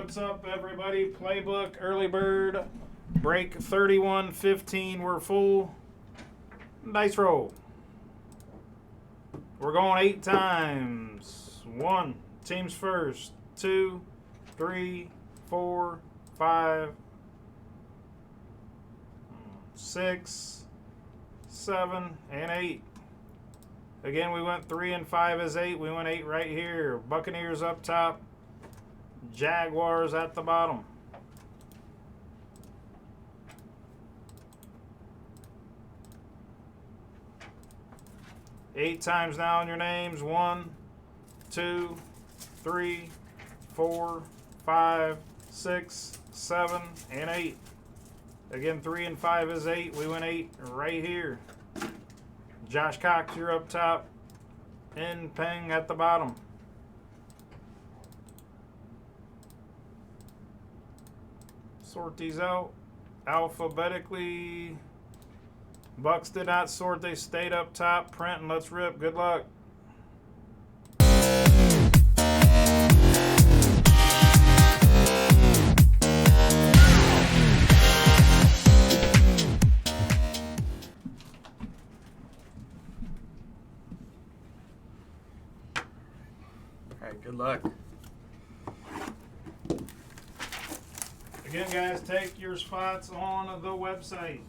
What's up, everybody? Playbook, early bird, break 31.15. We're full. Dice roll. We're going 8 times. 1, teams first. 2, 3, 4, 5, 6, 7, and 8. Again, we went 3 and 5 as 8. We went 8 right here. Buccaneers up top. Jaguars at the bottom. Eight times now in your names. 1, 2, 3, 4, 5, 6, 7, and 8. Again, 3 and 5 is 8. We went 8 right here. Josh Cox, you're up top. In Peng at the bottom. Sort these out alphabetically. Bucks did not sort. They stayed up top. Print and let's rip. Good luck. All right, good luck. Again, guys, take your spots on the website.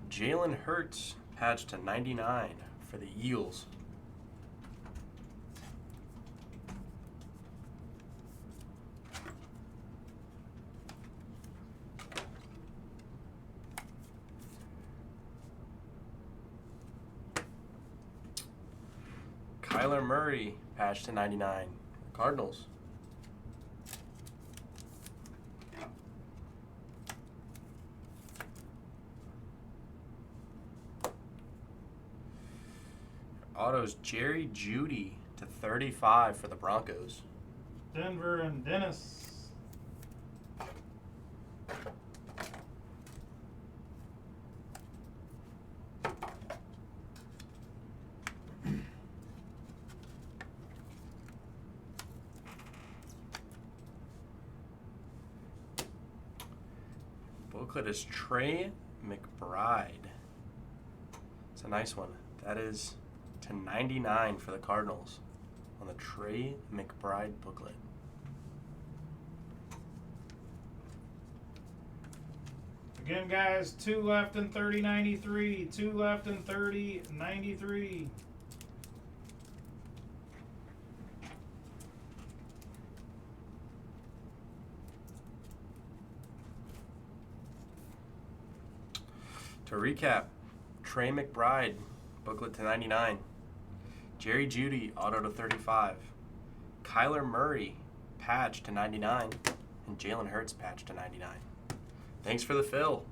Jalen Hurts patched to 99 for the Eagles. Kyler Murray patched to 99 Cardinals. Autos Jerry Jeudy to 35 for the Broncos. Denver and Dennis. Booklet is Trey McBride. It's a nice one. That is to 99 for the Cardinals on the Trey McBride booklet. Again, guys, 2 left in 30.93. 2 left in 30.93. To recap, Trey McBride booklet to 99. Jerry Jeudy, auto to 35. Kyler Murray, patch to 99. And Jalen Hurts, patch to 99. Thanks for the fill.